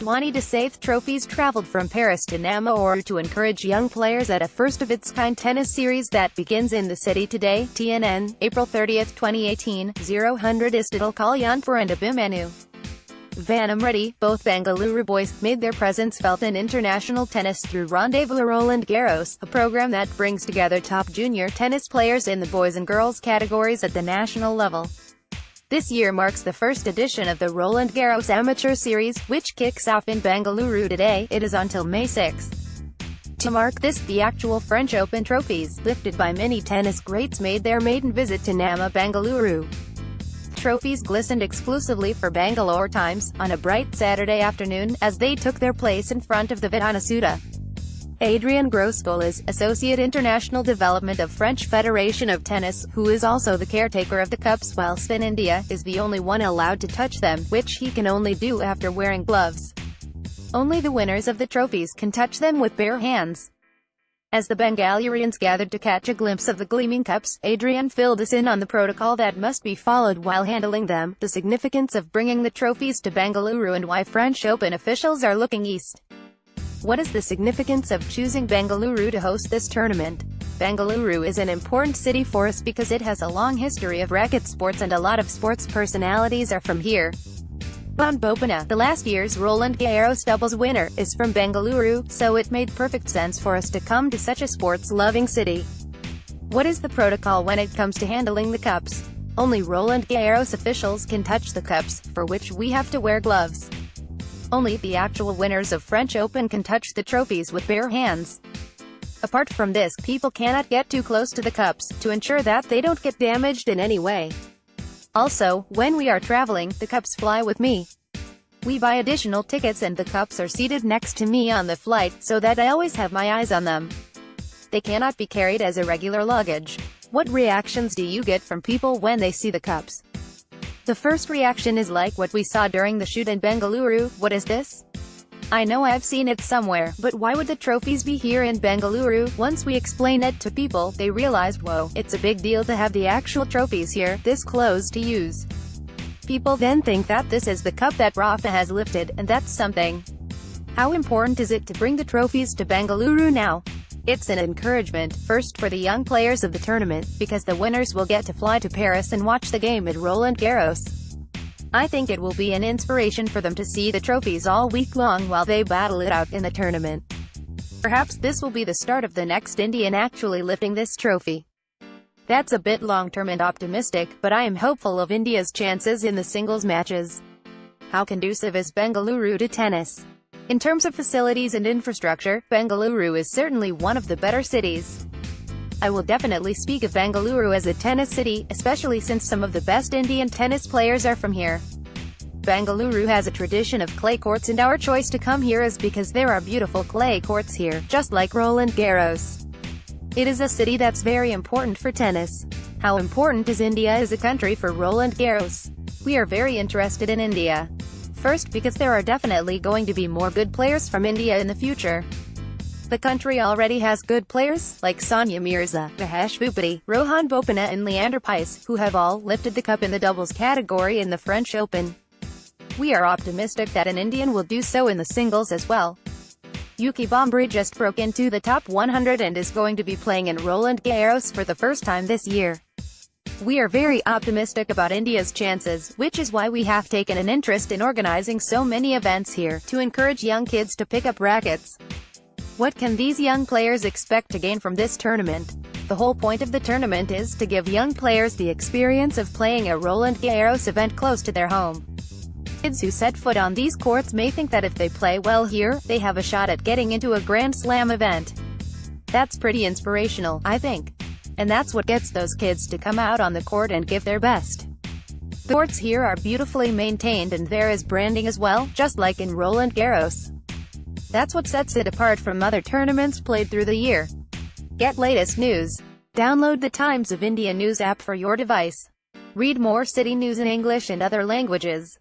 Dhwani DesaiThe trophies traveled from Paris to namma, ooru to encourage young players at a first-of-its-kind tennis series that begins in the city today. TNN, April 30, 2018, 0-100 ISTAdil Kalyanpur and Abhimanyu. Vannemreddy, both Bengaluru boys, made their presence felt in international tennis through Rendez-vous Roland-Garros, a program that brings together top junior tennis players in the boys and girls categories at the national level. This year marks the first edition of the Roland-Garros Amateur Series, which kicks off in Bengaluru today. It is until May 6. To mark this, the actual French Open trophies, lifted by many tennis greats, made their maiden visit to namma, Bengaluru. Trophies glistened exclusively for Bangalore Times, on a bright Saturday afternoon, as they took their place in front of the Vitana. Adrien Grosboles, Associate International Development of French Federation of Tennis, who is also the caretaker of the cups, whilst in India, is the only one allowed to touch them, which he can only do after wearing gloves. Only the winners of the trophies can touch them with bare hands. As the Bengalurians gathered to catch a glimpse of the gleaming cups, Adrien filled us in on the protocol that must be followed while handling them, the significance of bringing the trophies to Bengaluru, and why French Open officials are looking east. What is the significance of choosing Bengaluru to host this tournament? Bengaluru is an important city for us because it has a long history of racket sports and a lot of sports personalities are from here. Roland Bopana, the last year's Roland-Garros doubles winner, is from Bengaluru, so it made perfect sense for us to come to such a sports-loving city. What is the protocol when it comes to handling the cups? Only Roland-Garros officials can touch the cups, for which we have to wear gloves. Only the actual winners of French Open can touch the trophies with bare hands. Apart from this, people cannot get too close to the cups, to ensure that they don't get damaged in any way. Also, when we are traveling, the cups fly with me. We buy additional tickets and the cups are seated next to me on the flight, so that I always have my eyes on them. They cannot be carried as irregular luggage. What reactions do you get from people when they see the cups? The first reaction is like what we saw during the shoot in Bengaluru: what is this? I know I've seen it somewhere, but why would the trophies be here in Bengaluru? Once we explained it to people, they realized, whoa, it's a big deal to have the actual trophies here, this close to use. People then think that this is the cup that Rafa has lifted, and that's something. How important is it to bring the trophies to Bengaluru now? It's an encouragement, first for the young players of the tournament, because the winners will get to fly to Paris and watch the game at Roland-Garros. I think it will be an inspiration for them to see the trophies all week long while they battle it out in the tournament. Perhaps this will be the start of the next Indian actually lifting this trophy. That's a bit long-term and optimistic, but I am hopeful of India's chances in the singles matches. How conducive is Bengaluru to tennis? In terms of facilities and infrastructure, Bengaluru is certainly one of the better cities. I will definitely speak of Bengaluru as a tennis city, especially since some of the best Indian tennis players are from here. Bengaluru has a tradition of clay courts, and our choice to come here is because there are beautiful clay courts here, just like Roland-Garros. It is a city that's very important for tennis. How important is India as a country for Roland-Garros? We are very interested in India. First, because there are definitely going to be more good players from India in the future. The country already has good players, like Sania Mirza, Mahesh Bhupathi, Rohan Bopana and Leander Paes, who have all lifted the cup in the doubles category in the French Open. We are optimistic that an Indian will do so in the singles as well. Yuki Bhambri just broke into the top 100 and is going to be playing in Roland-Garros for the first time this year. We are very optimistic about India's chances, which is why we have taken an interest in organizing so many events here, to encourage young kids to pick up rackets. What can these young players expect to gain from this tournament? The whole point of the tournament is to give young players the experience of playing a Roland-Garros event close to their home. Kids who set foot on these courts may think that if they play well here, they have a shot at getting into a Grand Slam event. That's pretty inspirational, I think. And that's what gets those kids to come out on the court and give their best. The courts here are beautifully maintained and there is branding as well, just like in Roland-Garros. That's what sets it apart from other tournaments played through the year. Get latest news. Download the Times of India news app for your device. Read more city news in English and other languages.